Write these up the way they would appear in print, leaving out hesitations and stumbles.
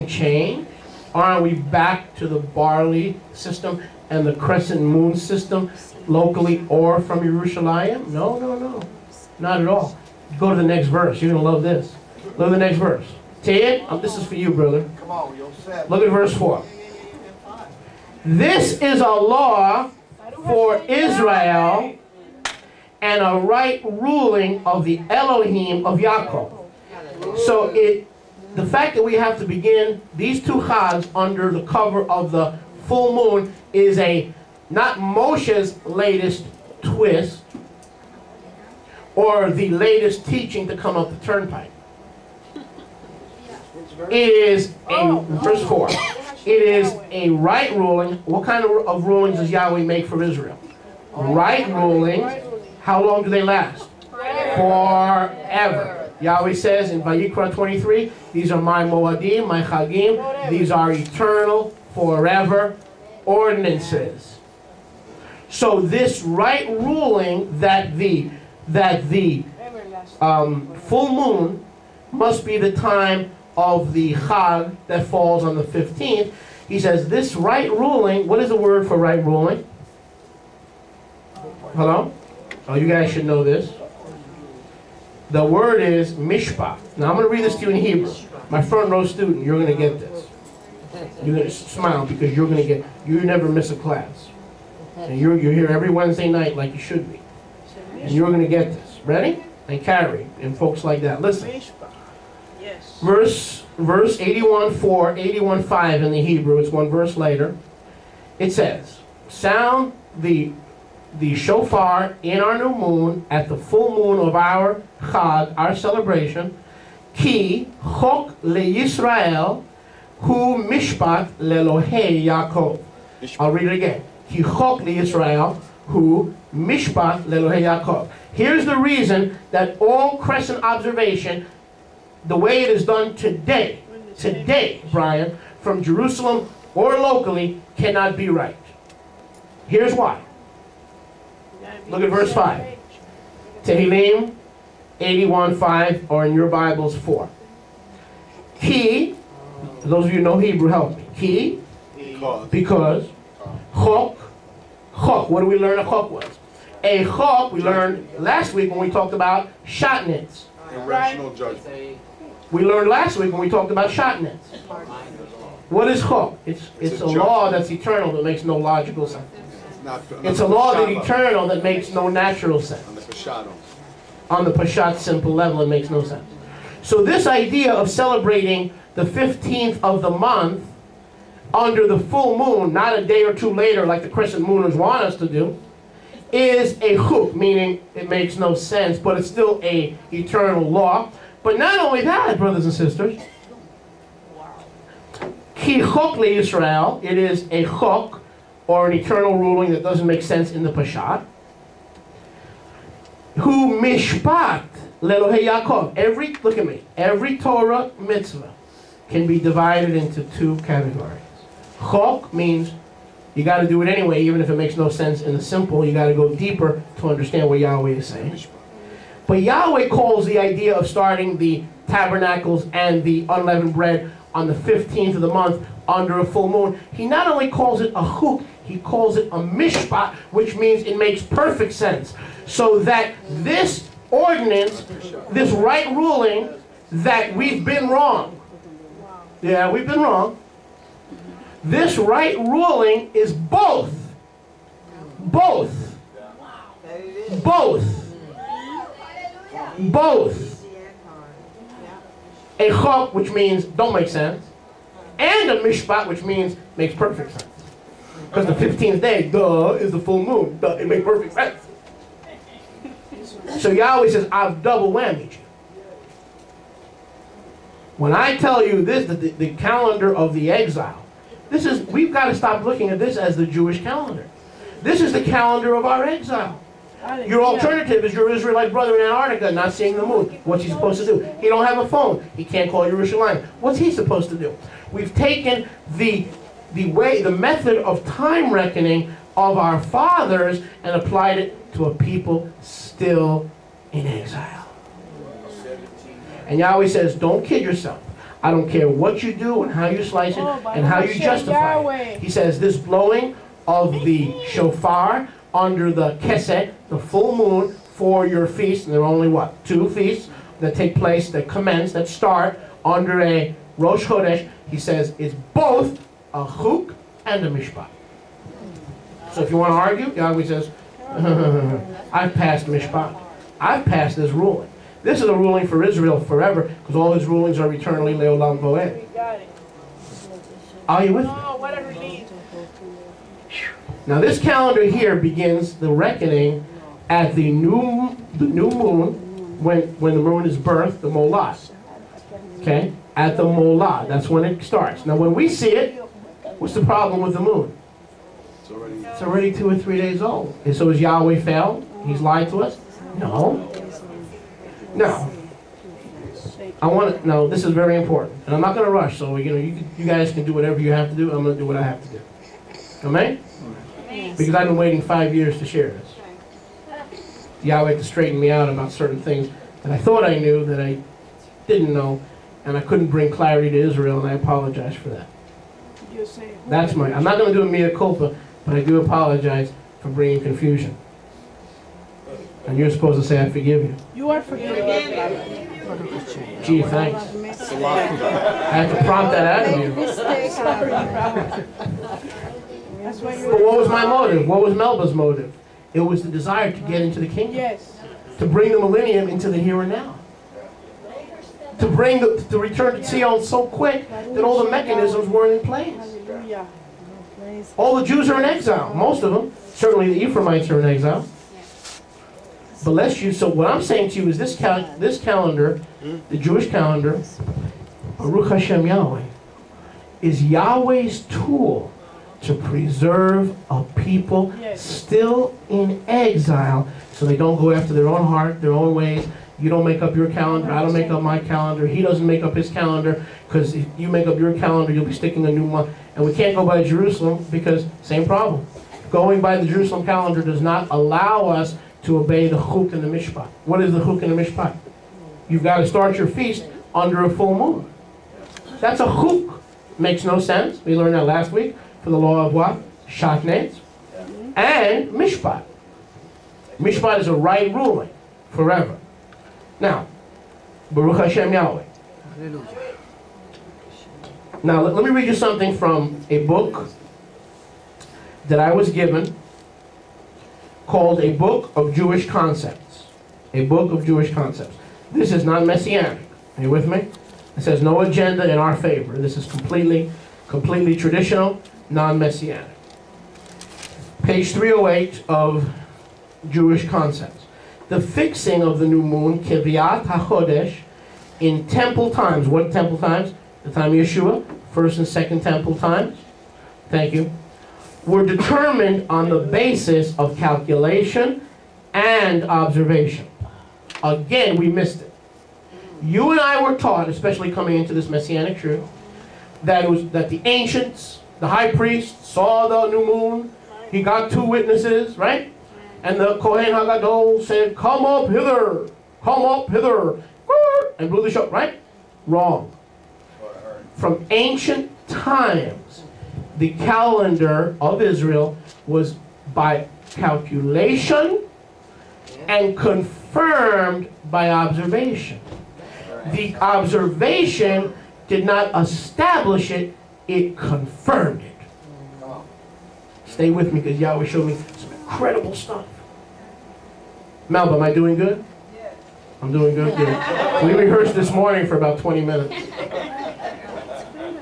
change? Aren't we back to the barley system and the crescent moon system locally or from Jerusalem? No, no, no. Not at all. Go to the next verse. You're going to love this. Look at the next verse. Ted, this is for you, brother. Come on, you'll set. Look at verse 4. This is a law for Israel and a right ruling of the Elohim of Yaakov. So the fact that we have to begin these two chags under the cover of the full moon is not Moshe's latest twist or the latest teaching to come up the turnpike. It is verse 4. It is a right ruling. What kind of rulings does Yahweh make for Israel? Right rulings. How long do they last? Forever. Yahweh says in Vayikra 23, these are my Moadim, my Chagim. These are eternal, forever ordinances. So this right ruling that the full moon must be the time of the Chag that falls on the 15th. He says this right ruling, what is the word for right ruling? Hello? Oh, you guys should know this. The word is mishpat. Now I'm going to read this to you in Hebrew. My front row student, you're going to get this. You're going to smile because you're going to get, you never miss a class. And you're here every Wednesday night like you should be. And you're going to get this. Ready? And carry. And folks like that. Listen. Verse 81:4, 81:5 in the Hebrew. It's one verse later. It says, sound the shofar in our new moon at the full moon of our Chag, our celebration. Ki chok leYisrael hu mishpat leElohei Yaakov. I'll read it again. Ki chok leYisrael hu mishpat leElohei Yaakov. Here's the reason that all crescent observation, the way it is done today, Brian, from Jerusalem or locally, cannot be right. Here's why. Look at verse 5. Tehillim 81:5, or in your Bibles 4. Ki, those of you who know Hebrew, help me. Ki, because. Chok, what do we learn a chok was? A chok, we learned last week when we talked about shatnez. Irrational judgment. We learned last week when we talked about shatnez. What is chok? It's a law that's eternal that makes no logical sense. It's a law that's eternal that makes no natural sense. On the Pashat simple level, it makes no sense. So this idea of celebrating the 15th of the month under the full moon, not a day or two later like the crescent mooners want us to do, is a chuk, meaning it makes no sense, but it's still a eternal law. But not only that, brothers and sisters, ki chok leYisrael, it is a chok, or an eternal ruling that doesn't make sense in the Pashat. Hu mishpat leElohei Yaakov. Look at me. Every Torah mitzvah can be divided into two categories. Chok means you got to do it anyway, even if it makes no sense in the simple. You got to go deeper to understand what Yahweh is saying. But Yahweh calls the idea of starting the tabernacles and the unleavened bread on the 15th of the month under a full moon. He not only calls it a chuk, he calls it a mishpat, which means it makes perfect sense. So that this ordinance, this right ruling, that we've been wrong. Yeah, we've been wrong. This right ruling is both. A chok, which means don't make sense, and a mishpat, which means makes perfect sense. Because the 15th day, is the full moon. It makes perfect sense. So Yahweh says, I've double whammied you. When I tell you this, the calendar of the exile, we've got to stop looking at this as the Jewish calendar. This is the calendar of our exile. Your alternative is your Israelite brother in Antarctica not seeing the moon. What's he supposed to do? He don't have a phone. He can't call Jerusalem. What's he supposed to do? We've taken the method of time reckoning of our fathers and applied it to a people still in exile. And Yahweh says, don't kid yourself. I don't care what you do and how you slice it and how you justify it. He says this blowing of the shofar under the kesed, the full moon, for your feast. And there are only what? 2 feasts that take place, that commence, that start under a Rosh Chodesh. He says it's both a chuk and a mishpat. So if you want to argue, Yahweh says, I've passed mishpat. I've passed this ruling. This is a ruling for Israel forever, because all his rulings are eternally leolam voed. Are you with me? Oh, what a relief. Now this calendar here begins the reckoning at the new moon, when the moon is birthed, the molad. Okay? At the molad. That's when it starts. Now when we see it, what's the problem with the moon? It's already 2 or 3 days old. And so has Yahweh failed? He's lied to us? No. No. No, this is very important. And I'm not going to rush, so you guys can do whatever you have to do. I'm going to do what I have to do. Amen? Because I've been waiting 5 years to share this. Yahweh had to straighten me out about certain things that I thought I knew that I didn't know, and I couldn't bring clarity to Israel, and I apologize for that. I'm not going to do a mea culpa, but I do apologize for bringing confusion. And you're supposed to say, I forgive you. You are forgiven. Gee, thanks. I had to prompt that out of you. But what was my motive? What was Melba's motive? It was the desire to get into the kingdom. Yes. To bring the millennium into the here and now. To return to Zion so quick that all the mechanisms weren't in place. Hallelujah. All the Jews are in exile. Most of them. Certainly the Ephraimites are in exile. But so what I'm saying to you is this calendar, the Jewish calendar, Baruch Hashem Yahweh, is Yahweh's tool to preserve a people still in exile, so they don't go after their own heart, their own ways. You don't make up your calendar, I don't make up my calendar, he doesn't make up his calendar, because if you make up your calendar, you'll be sticking a new month. And we can't go by Jerusalem, because same problem. Going by the Jerusalem calendar does not allow us to obey the chuk and the mishpat. What is the chuk and the mishpat? You've got to start your feast under a full moon. That's a chuk. Makes no sense. We learned that last week for the law of what? Shatnez. And mishpat. Mishpat is a right ruling forever. Now, Baruch Hashem Yahweh. Now, let me read you something from a book that I was given called A Book of Jewish Concepts. A Book of Jewish Concepts. This is not messianic. Are you with me? It says no agenda in our favor. This is completely traditional, non-messianic. Page 308 of Jewish Concepts. The fixing of the new moon, Kivyat HaChodesh, in temple times. What temple times? The time of Yeshua, first and second temple times. Thank you. Were determined on the basis of calculation and observation. Again, we missed it. You and I were taught, especially coming into this messianic truth, that the ancients, the high priest, saw the new moon. He got 2 witnesses, right? And the Kohen HaGadol said, "Come up hither, and blew the shofar, right? Wrong. From ancient times, the calendar of Israel was by calculation and confirmed by observation. The observation did not establish it, it confirmed it. Stay with me, because Yahweh showed me some incredible stuff. Melba, am I doing good? I'm doing good? Good. We rehearsed this morning for about 20 minutes.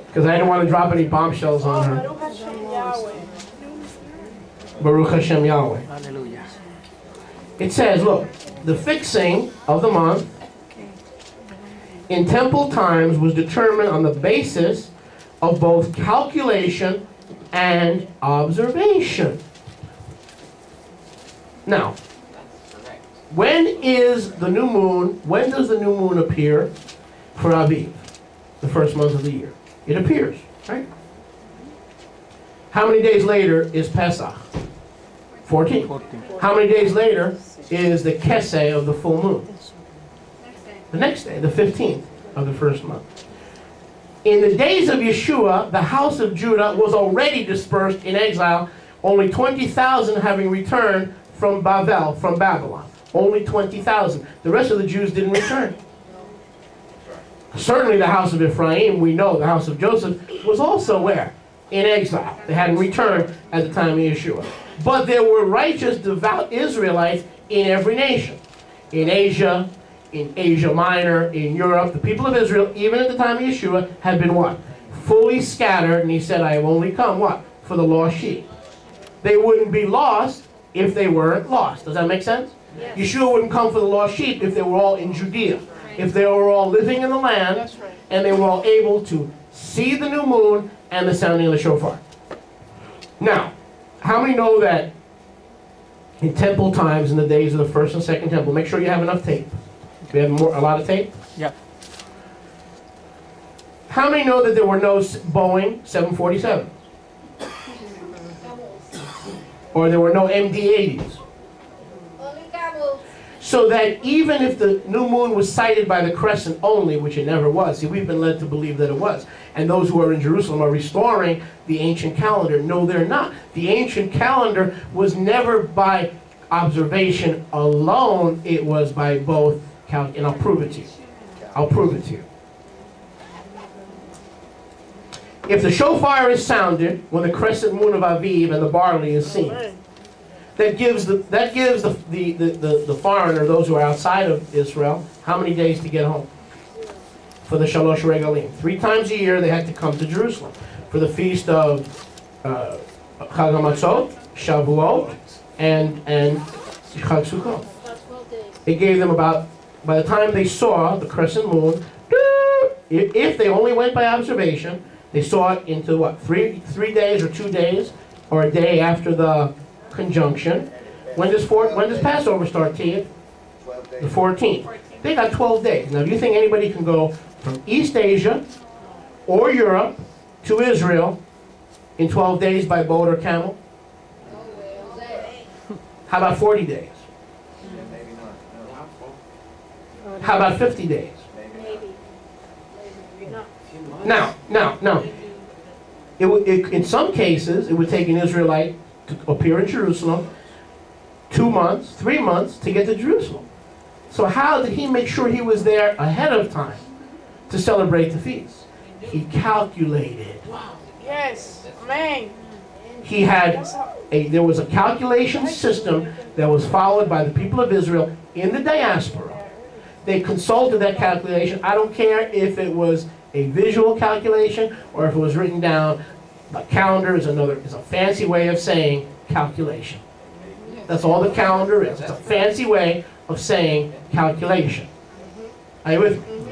Because I didn't want to drop any bombshells on her. Baruch Hashem Yahweh. Hallelujah. It says, look, the fixing of the month in temple times was determined on the basis of both calculation and observation. Now, when is the new moon, when does the new moon appear for Aviv, the first month of the year? It appears, right? How many days later is Pesach? 14. How many days later is the Keseh of the full moon? The next day, the 15th of the first month. In the days of Yeshua, the house of Judah was already dispersed in exile, only 20,000 having returned from Babylon. Only 20,000. The rest of the Jews didn't return. Certainly the house of Ephraim, we know the house of Joseph, was also where? In exile. They hadn't returned at the time of Yeshua. But there were righteous, devout Israelites in every nation. In Asia Minor, in Europe, the people of Israel, even at the time of Yeshua, had been what? Fully scattered, and he said, I have only come, what? For the lost sheep. They wouldn't be lost if they weren't lost. Does that make sense? Yes. Yeshua wouldn't come for the lost sheep if they were all in Judea. If they were all living in the land, and they were all able to see the new moon and the sounding of the shofar. Now, how many know that in temple times, in the days of the first and second temple, make sure you have enough tape. We have a lot of tape? Yep. How many know that there were no Boeing 747? Or there were no MD-80s? So that even if the new moon was sighted by the crescent only, which it never was, see, we've been led to believe that it was, and those who are in Jerusalem are restoring the ancient calendar. No, they're not. The ancient calendar was never by observation alone, it was by both, and I'll prove it to you. I'll prove it to you. If the shofar is sounded when the crescent moon of Aviv and the barley is seen, that gives the foreigner, those who are outside of Israel, how many days to get home? For the Shalosh Regalim. 3 times a year they had to come to Jerusalem. For the feast of Chag HaMatzot, Shavuot, and Chag Sukkot. It gave them about, by the time they saw the crescent moon, if they only went by observation, they saw it into what, 3 days or 2 days, or a day after the conjunction. When does Passover start, Tia? The 14th. They got 12 days. Now, do you think anybody can go from East Asia or Europe to Israel in 12 days by boat or camel? How about 40 days? How about 50 days? Now, in some cases, it would take an Israelite to appear in Jerusalem 2 months, 3 months to get to Jerusalem. So how did he make sure he was there ahead of time to celebrate the feast? He calculated. Yes, amen. He had there was a calculation system that was followed by the people of Israel in the diaspora. They consulted that calculation. I don't care if it was a visual calculation or if it was written down. A calendar is a fancy way of saying calculation. That's all the calendar is. It's a fancy way of saying calculation. Are you with me?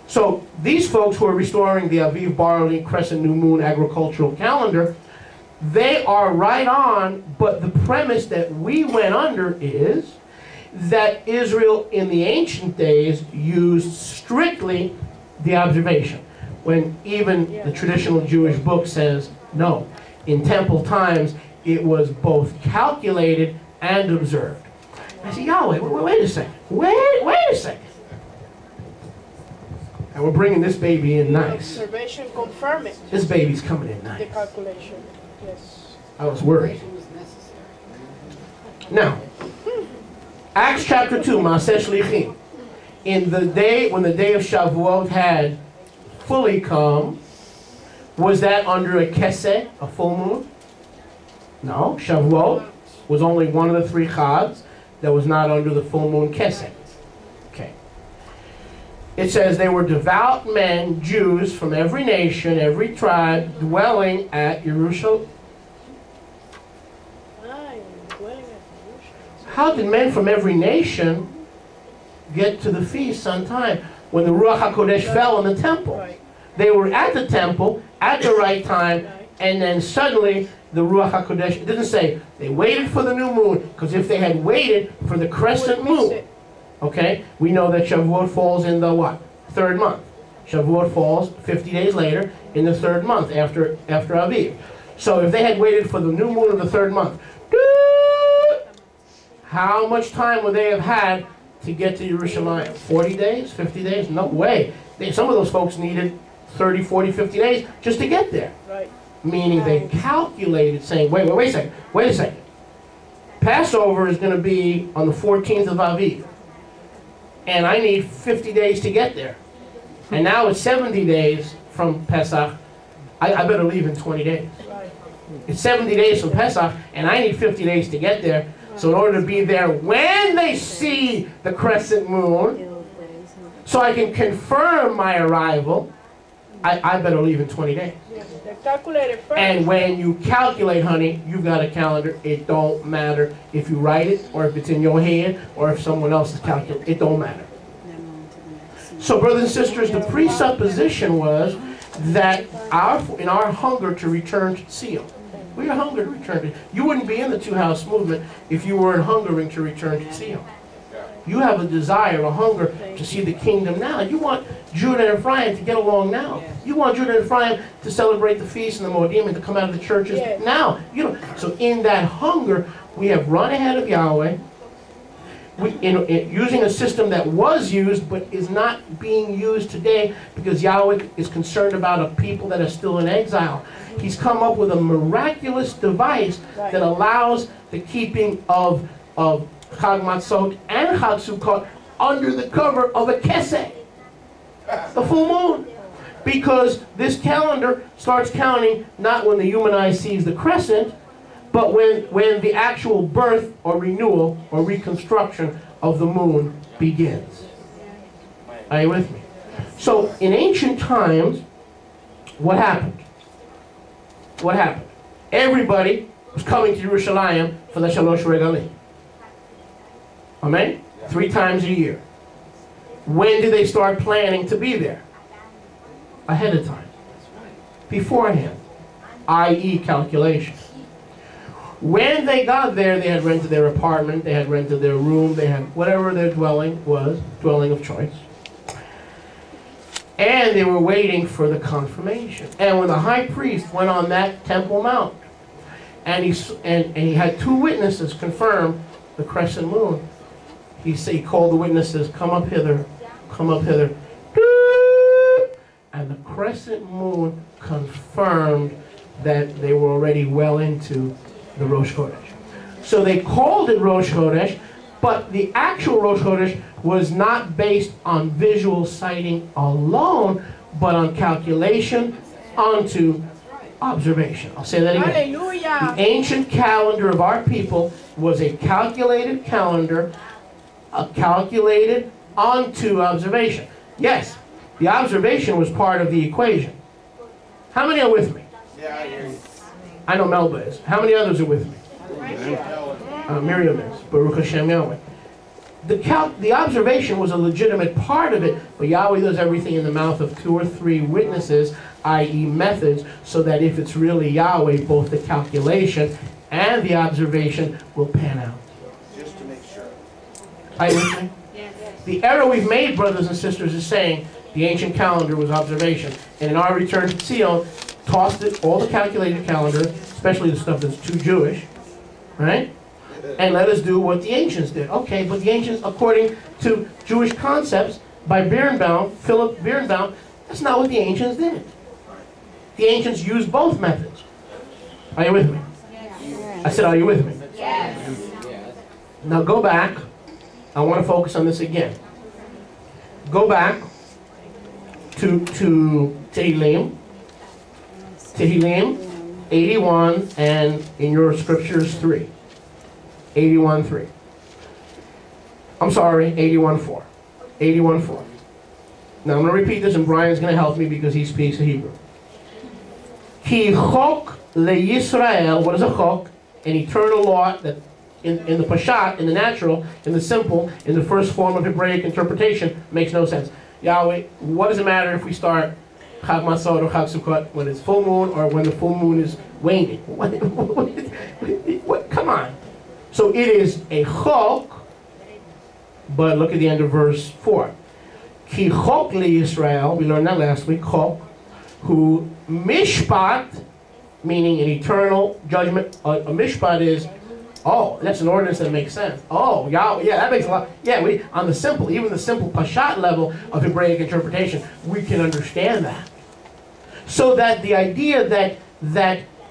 So these folks who are restoring the Aviv Barley Crescent New Moon agricultural calendar, they are right on, but the premise that we went under is that Israel in the ancient days used strictly the observation. When even the traditional Jewish book says, no, in temple times, it was both calculated and observed. I say, Yahweh, wait a second. Wait a second. And we're bringing this baby in nice. Observation confirm it. This baby's coming in nice. The calculation, yes. I was worried. Now, Acts chapter 2, Maaseh Shlichim. In the day, when the day of Shavuot had fully come, was that under a keseh, a full moon? No, Shavuot was only one of the 3 chags that was not under the full moon keseh. Okay. It says they were devout men, Jews from every nation, every tribe, dwelling at Jerusalem. How did men from every nation get to the feast on time when the Ruach HaKodesh fell in the temple? They were at the temple at the right time, and then suddenly the Ruach HaKodesh, it doesn't say they waited for the new moon, because if they had waited for the crescent moon, okay, we know that Shavuot falls in the what? 3rd month. Shavuot falls 50 days later in the 3rd month after Aviv. So if they had waited for the new moon of the 3rd month, how much time would they have had to get to Yerushalayim? 40 days? 50 days? No way. Some of those folks needed 30, 40, 50 days just to get there. Right. Meaning they calculated saying, wait a second. Passover is going to be on the 14th of Aviv. And I need 50 days to get there. And now it's 70 days from Pesach. I better leave in 20 days. Right. It's 70 days from Pesach, and I need 50 days to get there. So in order to be there when they see the crescent moon, so I can confirm my arrival, I better leave in 20 days. Yes. They're calculated first. And when you calculate, honey, you've got a calendar. It don't matter if you write it, or if it's in your head, or if someone else is calculating. It don't matter. So, brothers and sisters, the presupposition was that in our hunger to return to Zion, we are hungry to return to. You wouldn't be in the two-house movement if you weren't hungering to return to Zion. You have a desire, a hunger to see the kingdom now. You want Judah and Ephraim to get along now. You want Judah and Ephraim to celebrate the feast and the Moedim and to come out of the churches now. So in that hunger, we have run ahead of Yahweh. Using a system that was used but is not being used today because Yahweh is concerned about a people that are still in exile. He's come up with a miraculous device that allows the keeping of Chag Matzot and Chag Sukkot under the cover of a keseh, the full moon. Because this calendar starts counting not when the human eye sees the crescent, but when the actual birth or renewal or reconstruction of the moon begins. Are you with me? So in ancient times, what happened? What happened? Everybody was coming to Yerushalayim for the Shalosh Regalim. Amen? 3 times a year. When did they start planning to be there? Ahead of time. Beforehand. I.e. calculation. When they got there, they had rented their apartment, they had rented their room, they had whatever their dwelling was, dwelling of choice. And they were waiting for the confirmation. And when the high priest went on that Temple Mount, and he had 2 witnesses confirm the crescent moon, he called the witnesses, come up hither, come up hither. And the crescent moon confirmed that they were already well into the Rosh Chodesh. So they called it Rosh Chodesh, but the actual Rosh Chodesh was not based on visual sighting alone, but on calculation onto observation. I'll say that again. Hallelujah. The ancient calendar of our people was a calculated calendar, calculated onto observation. Yes, the observation was part of the equation. How many are with me? Yeah, I hear you. I know Melba is. How many others are with me? Miriam is. Baruch Hashem Yahweh. The observation was a legitimate part of it, but Yahweh does everything in the mouth of 2 or 3 witnesses, i.e. methods, so that if it's really Yahweh, both the calculation and the observation will pan out. Just to make sure. Are you with me? The error we've made, brothers and sisters, is saying the ancient calendar was observation. And in our return to Zion, tossed it, all the calculated calendar, especially the stuff that's too Jewish, right? And let us do what the ancients did. Okay, but the ancients, according to Jewish concepts, by Birnbaum, Philip Birnbaum, that's not what the ancients did. The ancients used both methods. Are you with me? Yes. I said, are you with me? Yes. Now go back. I want to focus on this again. Go back to Tehillim. Tehillim 81 and in your scriptures 3. 81:3. I'm sorry, 81:4. 81:4. Now I'm going to repeat this, and Brian's going to help me because he speaks Hebrew. Ki chok leYisrael. What is a chok? An eternal law that in the Pashat, in the natural, in the simple, in the first form of Hebraic interpretation, makes no sense. Yahweh, what does it matter if we start Chag Matzot or Chag Sukkot when it's full moon or when the full moon is waning? What? Come on. So it is a chok, but look at the end of verse 4. Ki chok leYisrael, we learned that last week, chok, who mishpat, meaning an eternal judgment. A mishpat is, oh, that's an ordinance that makes sense. Oh, yeah, that makes a lot. Yeah, on the simple, even the simple Pashat level of Hebraic interpretation, we can understand that. So that the idea that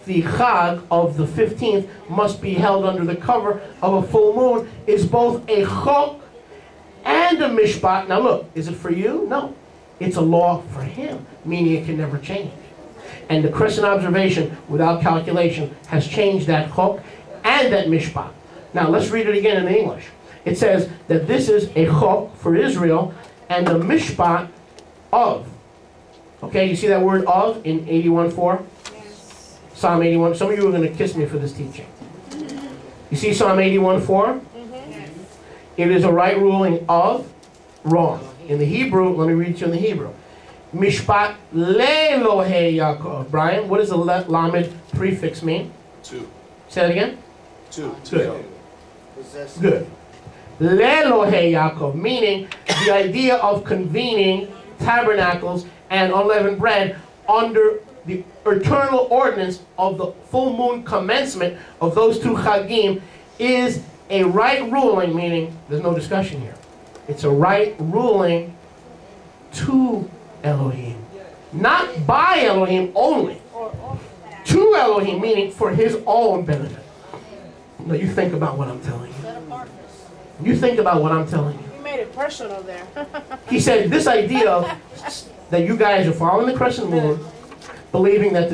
the Chag of the 15th must be held under the cover of a full moon is both a chok and a mishpat. Now look, is it for you? No. It's a law for him, meaning it can never change. And the crescent observation, without calculation, has changed that chok and that mishpat. Now let's read it again in English. It says that this is a chok for Israel and a mishpat of. Okay, you see that word of in 81:4? Yes. Psalm 81. Some of you are going to kiss me for this teaching. You see Psalm 81:4? It is a right ruling of wrong. In the Hebrew, let me read it to you in the Hebrew. Mishpat le'Elohei Yaakov. Brian, what does the lamed prefix mean? Two. Say that again. Two. Good. Possess. Good. Le'Elohei Yaakov, meaning the idea of convening tabernacles and unleavened bread under the eternal ordinance of the full moon commencement of those two chagim is a right ruling, meaning there's no discussion here. It's a right ruling to Elohim. Not by Elohim only. To Elohim, meaning for his own benefit. Now you think about what I'm telling you. You think about what I'm telling you. You made it personal there. He said this idea of that you guys are following the crescent moon, believing that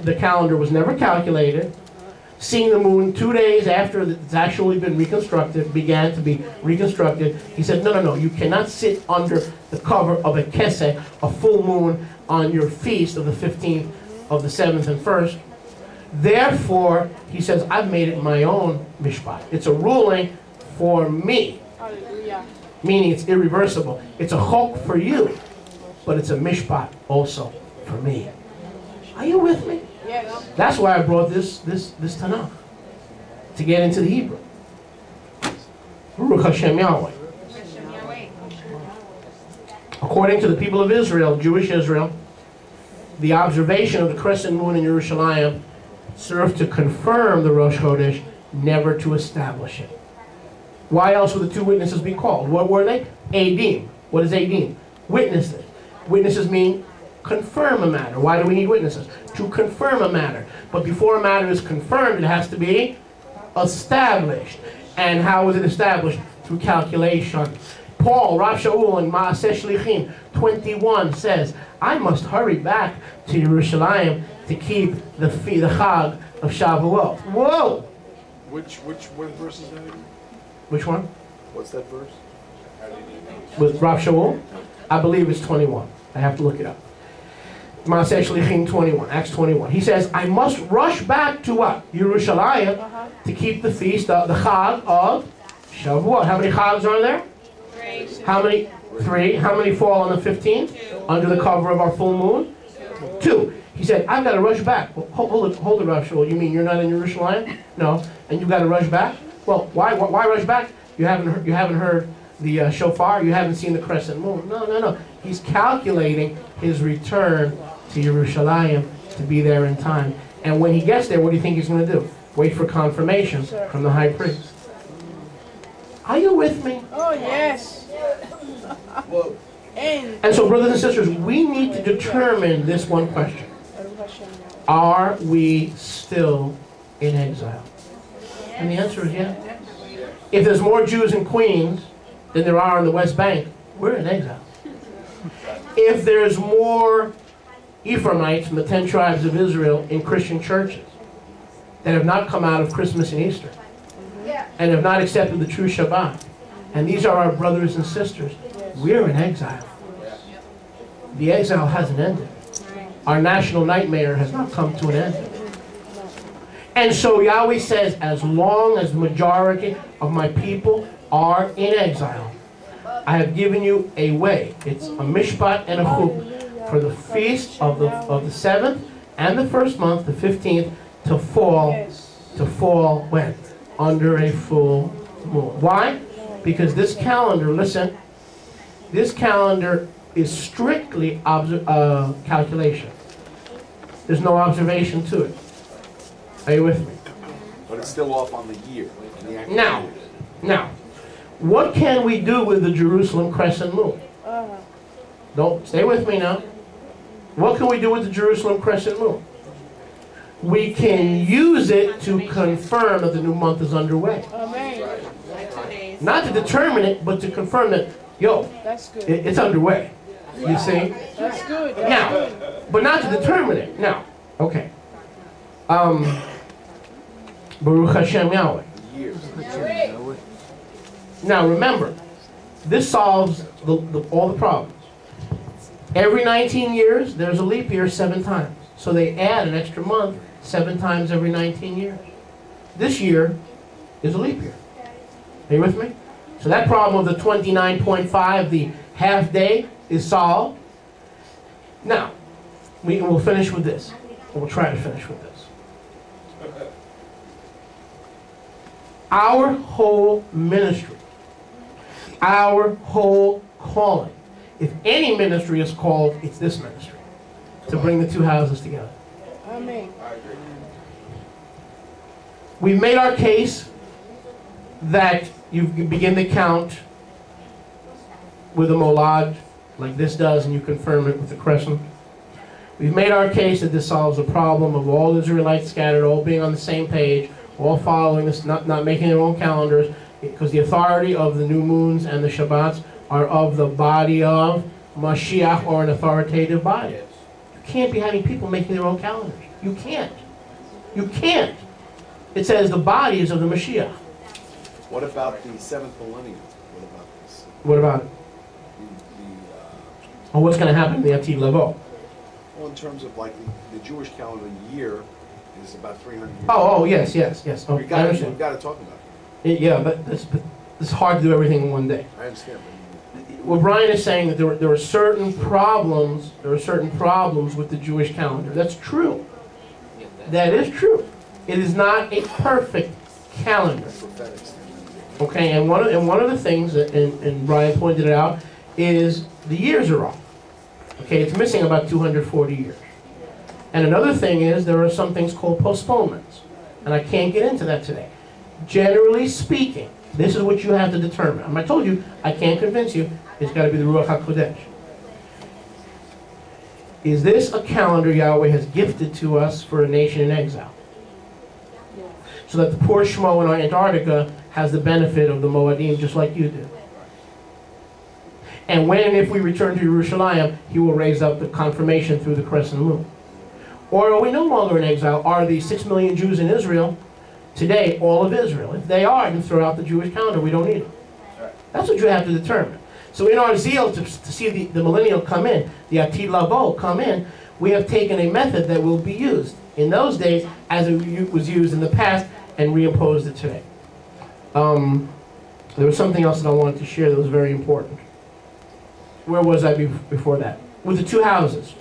the calendar was never calculated, seeing the moon 2 days after it's actually been reconstructed, began to be reconstructed. He said, no, you cannot sit under the cover of a keseh, a full moon, on your feast of the 15th, of the 7th and 1st. Therefore, he says, I've made it my own mishpat. It's a ruling for me. Hallelujah. Meaning it's irreversible. It's a chok for you, but it's a mishpat also for me. Are you with me? Yes. That's why I brought this Tanakh, to get into the Hebrew. Baruch Hashem Yahweh. According to the people of Israel, Jewish Israel, the observation of the crescent moon in Yerushalayim served to confirm the Rosh Chodesh, never to establish it. Why else would the two witnesses be called? What were they? Adim. What is Adim? Witnesses. Witnesses mean confirm a matter. Why do we need witnesses? To confirm a matter. But before a matter is confirmed, it has to be established. And how is it established? Through calculation. Paul, Rav Shaul, in Maaseh Shlichim 21 says, I must hurry back to Yerushalayim to keep the Chag of Shavuot. Whoa! Which verse is that again? Which one? What's that verse? With Rav Shaul? I believe it's 21. I have to look it up. Maaseh Shlichim 21, Acts 21. He says, I must rush back to what? Yerushalayim to keep the feast, the Chag of Shavuot. How many Chags are there? 3. How many? 3. How many fall on the 15th? 2. Under the cover of our full moon? 2. He said, I've got to rush back. Well, hold it, Rav Shaul. You mean you're not in Yerushalayim? No. And you've got to rush back? Well, why rush back? You haven't heard the shofar. You haven't seen the crescent moon. No. He's calculating his return to Yerushalayim to be there in time. And when he gets there, what do you think he's going to do? Wait for confirmation from the high priest. Are you with me? Oh, yes. And so, brothers and sisters, we need to determine this one question. Are we still in exile? And the answer is yes. If there's more Jews in Queens than there are in the West Bank, we're in exile. If there's more Ephraimites from the 10 tribes of Israel in Christian churches that have not come out of Christmas and Easter and have not accepted the true Shabbat, and these are our brothers and sisters, we're in exile. The exile hasn't ended. Our national nightmare has not come to an end. And so Yahweh says, as long as the majority of my people are in exile, I have given you a way. It's a mishpat and a chuk for the feast of the 7th and the 1st month, the 15th, to fall when? Under a full moon. Why? Because this calendar, listen, this calendar is strictly calculation. There's no observation to it. Are you with me? But it's still off on the year. Now, what can we do with the Jerusalem crescent moon? Don't stay with me now. What can we do with the Jerusalem crescent moon? We can use it to confirm that the new month is underway. Amen. Not to determine it, but to confirm that, yo, That's good. it's underway. You see? That's good. That's Now, good. but not to determine it. Now, okay. Baruch Hashem Yahweh. Years. Now remember, this solves all the problems. Every 19 years, there's a leap year 7 times. So they add an extra month 7 times every 19 years. This year is a leap year. Are you with me? So that problem of the 29.5, the half day, is solved. Now, we'll finish with this. We'll try to finish with this. Our whole ministry, our whole calling, if any ministry is called, it's this ministry, to bring the two houses together. Amen. We've made our case that you begin to count with a molad, like this does, and you confirm it with the crescent. We've made our case that this solves the problem of all Israelites scattered, all being on the same page, all following this, not making their own calendars, because the authority of the new moons and the Shabbats are of the body of Mashiach, or an authoritative body. You can't be having people making their own calendars. You can't. You can't. It says the body is of the Mashiach. What about the 7th millennium? What about this? What about it? Or what's going to happen in the Atid Lavo? Well, in terms of like the Jewish calendar year is about 300 years. Oh, yes. Oh, We've I got understand. to talk about it. Yeah, but it's hard to do everything in one day. I understand. What Brian is saying that there are certain problems. There are certain problems with the Jewish calendar. That's true. That is true. It is not a perfect calendar. Okay, and one of the things that, and Brian pointed it out, is the years are off. Okay, it's missing about 240 years. And another thing is there are some things called postponements, and I can't get into that today. Generally speaking, this is what you have to determine. And I told you, I can't convince you. It's got to be the Ruach HaKodesh. Is this a calendar Yahweh has gifted to us for a nation in exile? So that the poor Shmo in Antarctica has the benefit of the Moadim just like you do. And when and if we return to Yerushalayim, he will raise up the confirmation through the crescent moon. Or are we no longer in exile? Are the 6 million Jews in Israel today all of Israel? If they are, then throw out the Jewish calendar. We don't need it. That's what you have to determine. So in our zeal to see the millennial come in, the Atid Lavo come in, we have taken a method that will be used in those days as it was used in the past and reimposed it today. There was something else that I wanted to share that was very important. Where was I before that? With the two houses.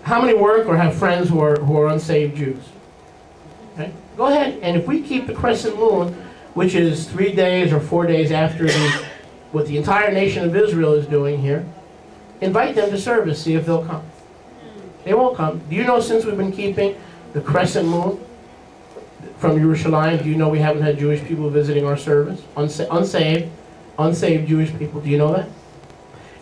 How many work or have friends who are unsaved Jews? Okay? Go ahead, and if we keep the crescent moon, which is 3 days or 4 days after what the entire nation of Israel is doing here, invite them to service, see if they'll come. They won't come. Do you know, since we've been keeping the crescent moon from Yerushalayim, do you know we haven't had Jewish people visiting our service? Unsaved Jewish people. Do you know that?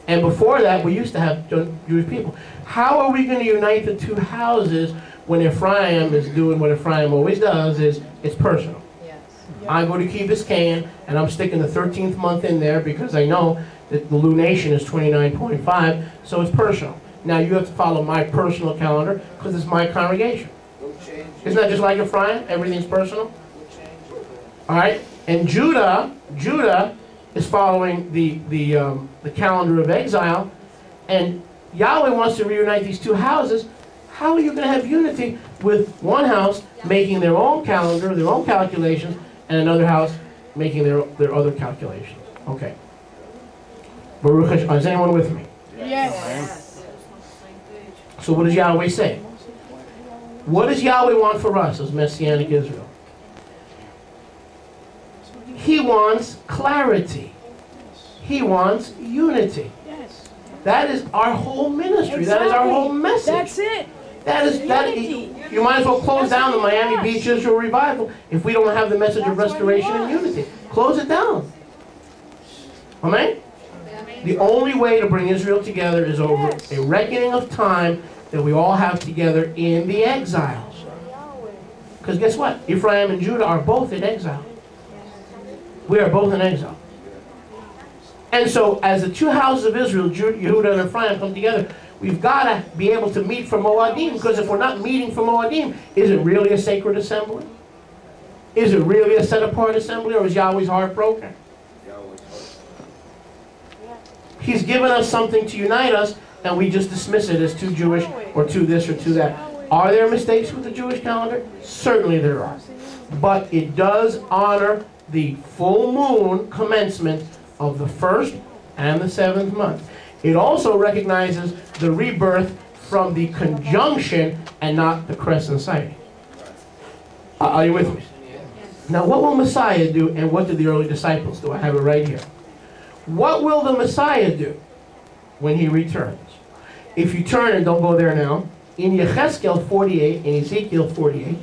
And before that, we used to have Jewish people. How are we going to unite the two houses when Ephraim is doing what Ephraim always does, is it's personal? Yes. I go to Kibbutz Cain, and I'm sticking the 13th month in there because I know that the lunation is 29.5, so it's personal. Now you have to follow my personal calendar because it's my congregation. Isn't that just like Ephraim? Everything's personal. All right, and Judah is following the calendar of exile, and Yahweh wants to reunite these two houses. How are you going to have unity with one house making their own calendar, their own calculations, and another house making their other calculations? Okay. Baruch Hashem. Is anyone with me? Yes. So what does Yahweh say? What does Yahweh want for us as Messianic Israel? He wants clarity. He wants unity. Yes. That is our whole ministry. That is our whole message. That's it. You might as well close down the Miami Beach Israel Revival if we don't have the message of restoration and unity. Close it down. Amen? The only way to bring Israel together is over a reckoning of time that we all have together in the exiles. Because guess what? Ephraim and Judah are both in exile. We are both in exile. And so as the two houses of Israel, Judah and Ephraim, come together, we've got to be able to meet for Moadim. Because if we're not meeting for Moadim, is it really a sacred assembly? Is it really a set-apart assembly, or is Yahweh's heart broken? He's given us something to unite us, and we just dismiss it as too Jewish, or too this, or too that. Are there mistakes with the Jewish calendar? Certainly there are. But it does honor the full moon commencement of the 1st and the 7th month. It also recognizes the rebirth from the conjunction and not the crescent sighting. Are you with me? Now, what will Messiah do, and what did the early disciples do? I have it right here. What will the Messiah do when he returns? If you turn, and don't go there now, in Yechezkel 48, in Ezekiel 48,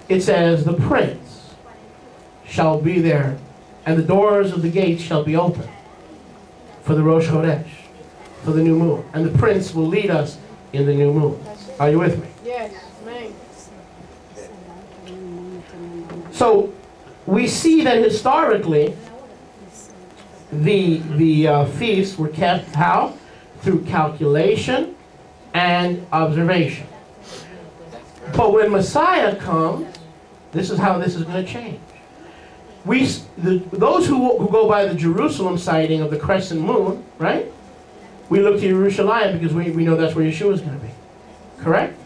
it says, the prince shall be there, and the doors of the gates shall be open for the Rosh Chodesh, for the new moon. And the prince will lead us in the new moon. Are you with me? Yes, amen. So we see that historically the feasts were kept how? Through calculation and observation. But when Messiah comes, this is how this is going to change. Those who go by the Jerusalem sighting of the crescent moon, right? We look to Jerusalem because we know that's where Yeshua is going to be. Correct?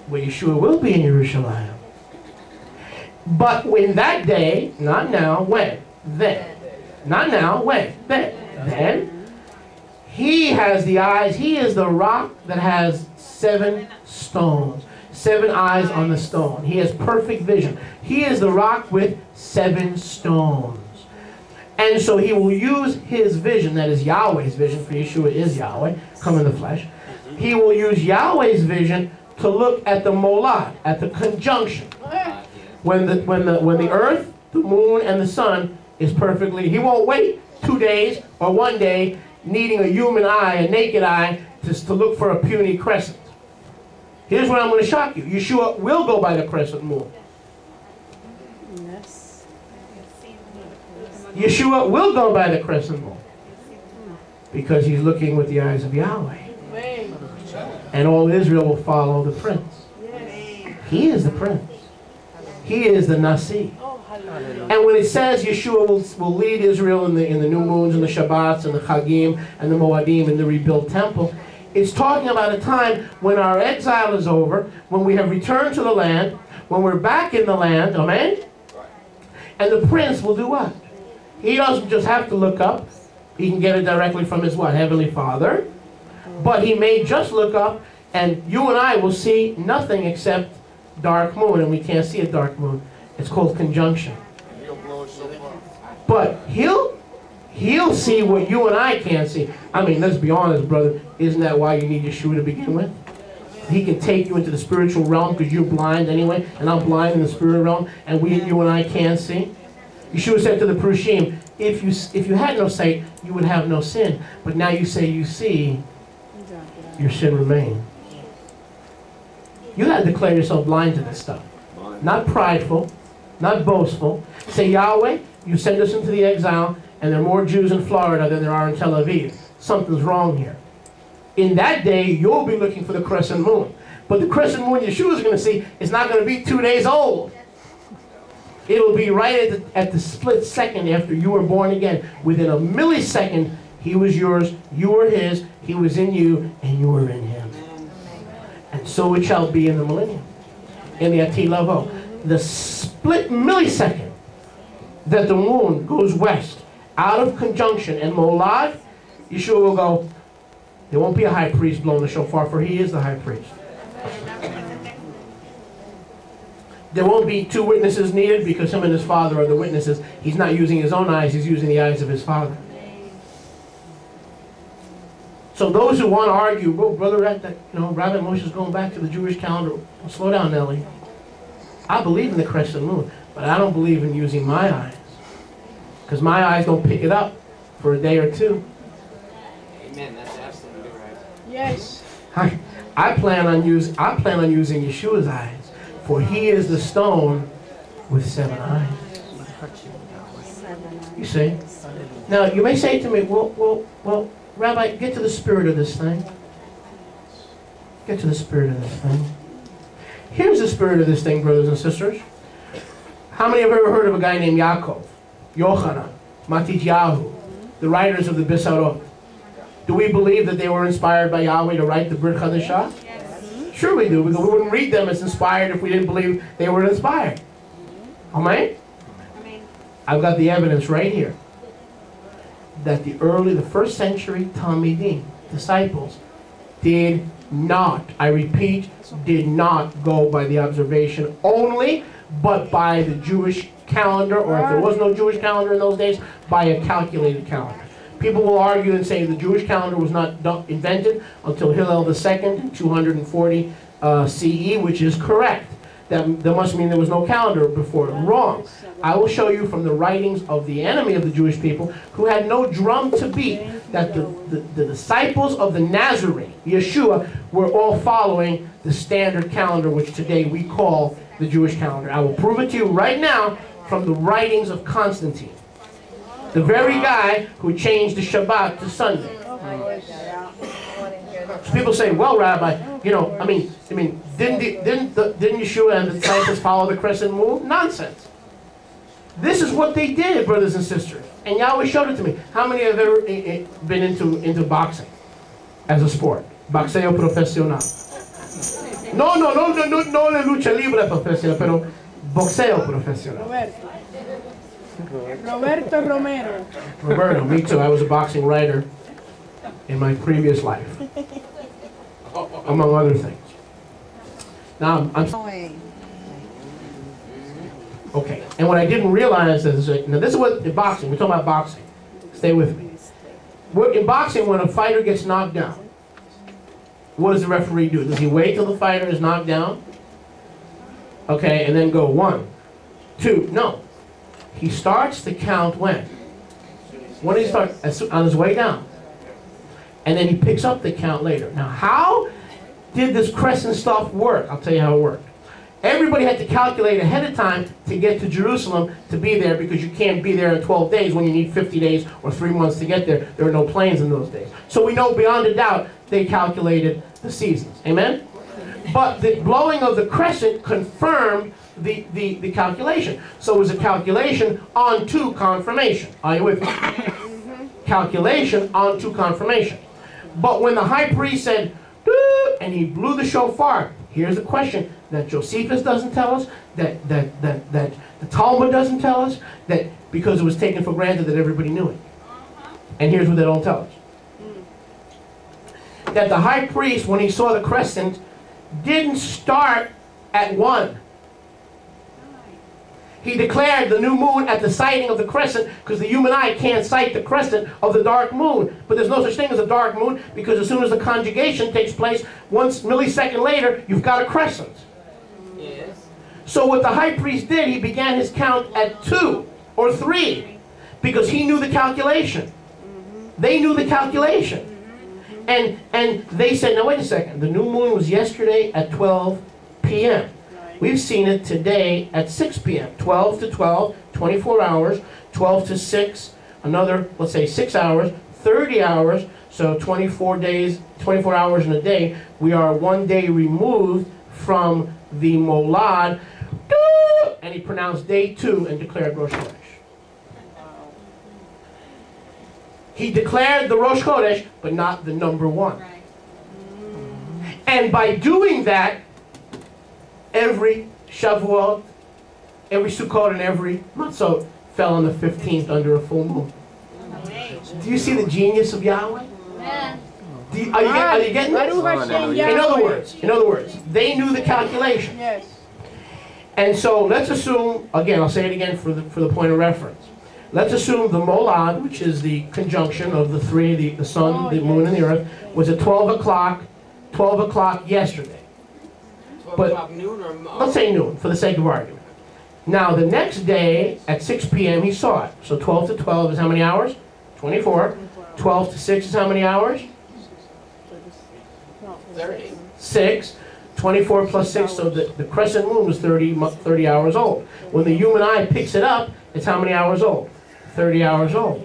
Well, Yeshua will be in Jerusalem. But in that day, not now, when? Then. Not now, when? Then. Then, he has the eyes, he is the rock that has 7 stones. 7 eyes on the stone. He has perfect vision. He is the rock with 7 stones. And so he will use his vision, that is Yahweh's vision, for Yeshua is Yahweh, come in the flesh. He will use Yahweh's vision to look at the molad, at the conjunction. When the earth, the moon, and the sun is perfectly, he won't wait 2 days or 1 day needing a human eye, a naked eye, to look for a puny crescent. Here's what I'm going to shock you. Yeshua will go by the crescent moon. Yes. Yeshua will go by the crescent moon. Because he's looking with the eyes of Yahweh. Amen. And all Israel will follow the prince. Yes. He is the prince. He is the Nasi. Oh, hallelujah. And when it says Yeshua will lead Israel in the new moons and the Shabbats and the Chagim and the Moadim and the rebuilt temple, it's talking about a time when our exile is over, when we have returned to the land, when we're back in the land, amen? And the prince will do what? He doesn't just have to look up. He can get it directly from his what? Heavenly Father. But he may just look up, and you and I will see nothing except dark moon, and we can't see a dark moon. It's called conjunction. But he'll see what you and I can't see. I mean, let's be honest, brother. Isn't that why you need Yeshua to begin with? He can take you into the spiritual realm because you're blind anyway, and I'm blind in the spirit realm, and you and I can't see. Yeshua said to the Prushim, if you had no sight, you would have no sin. But now you say you see, your sin remains. You got to declare yourself blind to this stuff. Not prideful, not boastful. Say, Yahweh, you send us into the exile, and there are more Jews in Florida than there are in Tel Aviv. Something's wrong here. In that day, you'll be looking for the crescent moon. But the crescent moon Yeshua is going to see is not going to be 2 days old. It'll be right at the split second after you were born again. Within a millisecond, he was yours, you were his, he was in you, and you were in him. And so it shall be in the millennium. In the Ati Lavo. The split millisecond that the moon goes west, out of conjunction and molad, Yeshua will go, there won't be a high priest blowing the shofar, for he is the high priest. There won't be 2 witnesses needed because him and his father are the witnesses. He's not using his own eyes, he's using the eyes of his father. So those who want to argue, well, brother, Rabbi Moshe's going back to the Jewish calendar. Well, slow down, Nelly. I believe in the crescent moon, but I don't believe in using my eyes. Because my eyes don't pick it up for a day or two. Amen. That's absolutely right. Yes. I plan on using Yeshua's eyes, for he is the stone with 7 eyes. You see? Now you may say to me, well, Rabbi, get to the spirit of this thing. Get to the spirit of this thing. Here's the spirit of this thing, brothers and sisters. How many have ever heard of a guy named Yaakov, Yochanan, Matityahu, the writers of the Bisarot? Do we believe that they were inspired by Yahweh to write the Brit Chadashah? Yes. Sure we do, because we wouldn't read them as inspired if we didn't believe they were inspired. Amen? I've got the evidence right here that the first century Talmidim, disciples, did not, I repeat, did not go by the observation only, but by the Jewish calendar, or if there was no Jewish calendar in those days, by a calculated calendar. People will argue and say the Jewish calendar was not invented until Hillel II, 240 CE, which is correct. That must mean there was no calendar before. Wrong. I will show you from the writings of the enemy of the Jewish people, who had no drum to beat, that the disciples of the Nazarene, Yeshua, were all following the standard calendar, which today we call the Jewish calendar. I will prove it to you right now from the writings of Constantine, the very guy who changed the Shabbat to Sunday. So people say, well, Rabbi, you know, I mean, didn't Yeshua and the disciples follow the crescent moon? Nonsense. This is what they did, brothers and sisters. And Yahweh showed it to me. How many have ever been into boxing as a sport? Boxeo profesional. No de lucha libre profesional, pero boxeo profesional. Roberto Romero. Roberto, me too. I was a boxing writer in my previous life, among other things. Now, okay, and what I didn't realize is, now this is what, in boxing, we're talking about boxing. Stay with me. In boxing, when a fighter gets knocked down, what does the referee do? Does he wait till the fighter is knocked down? Okay, and then go 1, 2, no. He starts to count when? When he starts, on his way down. And then he picks up the count later. Now, how did this crescent stuff work? I'll tell you how it worked. Everybody had to calculate ahead of time to get to Jerusalem to be there, because you can't be there in 12 days when you need 50 days or 3 months to get there. There were no planes in those days. So we know beyond a doubt they calculated the seasons. Amen? But the blowing of the crescent confirmed the calculation. So it was a calculation onto confirmation. Are you with me? Calculation onto confirmation. But when the high priest said, "Doo," and he blew the shofar, here's a question that Josephus doesn't tell us, that the Talmud doesn't tell us, that because it was taken for granted that everybody knew it. And here's what they don't tell us. That the high priest, when he saw the crescent, didn't start at 1. He declared the new moon at the sighting of the crescent, because the human eye can't sight the crescent of the dark moon. But there's no such thing as a dark moon, because as soon as the conjugation takes place, 1 millisecond later, you've got a crescent. Yes. So what the high priest did, he began his count at 2 or 3, because he knew the calculation. They knew the calculation. And they said, now wait a second, the new moon was yesterday at 12 p.m. We've seen it today at 6 p.m. 12 to 12, 24 hours, 12 to 6, another, let's say 6 hours, 30 hours, so 24 days, 24 hours in a day. We are 1 day removed from the Molad, and he pronounced day 2 and declared Rosh Chodesh. He declared the Rosh Chodesh, but not the number 1. And by doing that, every Shavuot, every Sukkot, and every Matzot fell on the 15th under a full moon. Do you see the genius of Yahweh? Are you getting it? In other words, they knew the calculation. Yes. And so let's assume, again, I'll say it again for the point of reference. Let's assume the Molad, which is the conjunction of the three, the sun, the moon, and the earth, was at 12 o'clock yesterday. 12 But o'clock noon or let's say noon, for the sake of argument. Now, the next day at 6 p.m. he saw it. So 12 to 12 is how many hours? 24. 12 to 6 is how many hours? 30. 6. 24 plus 6, so the crescent moon was 30 hours old. When the human eye picks it up, it's how many hours old? 30 hours old.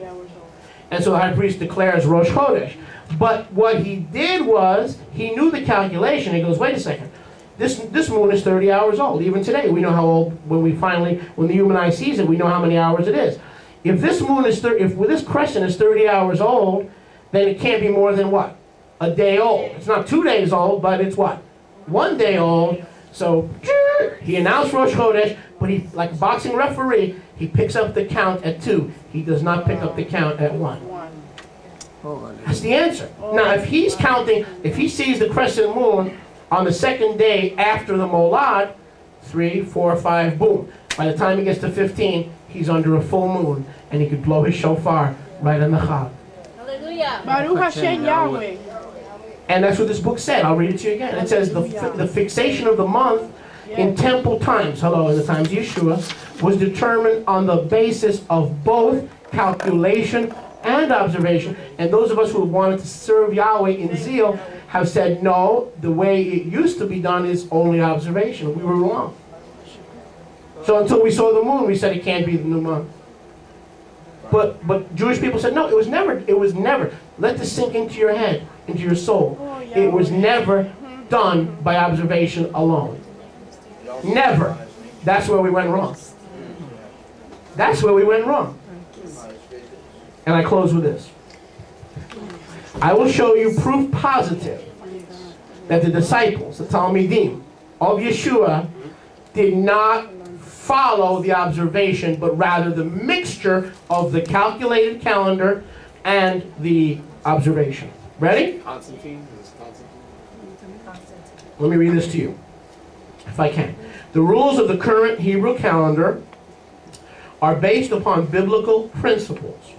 And so the high priest declares Rosh Chodesh. But what he did was, he knew the calculation. He goes, wait a second. This moon is 30 hours old. Even today, we know how old, when the human eye sees it, we know how many hours it is. If this moon is, if this crescent is 30 hours old, then it can't be more than what? A day old. It's not 2 days old, but it's what? 1 day old. So, he announced Rosh Chodesh, but he, like a boxing referee, he picks up the count at 2. He does not pick up the count at 1. That's the answer. Now, if he's counting, if he sees the crescent moon on the second day after the Molad, 3, 4, 5, boom. By the time he gets to 15, he's under a full moon, and he could blow his shofar right on the Chag. Hallelujah. Baruch Hashem Yahweh. And that's what this book said. I'll read it to you again. It says the fixation of the month in temple times, in the times of Yeshua, was determined on the basis of both calculation and observation. And those of us who wanted to serve Yahweh in zeal have said, no, the way it used to be done is only observation. We were wrong. So until we saw the moon, we said it can't be the new month. But Jewish people said, no, it was never. Let this sink into your head, into your soul. It was never done by observation alone. Never. That's where we went wrong. That's where we went wrong. And I close with this. I will show you proof positive that the disciples, the Talmidim of Yeshua, did not follow the observation, but rather the mixture of the calculated calendar and the observation. Ready? Constantine. Let me read this to you, if I can. The rules of the current Hebrew calendar are based upon biblical principles.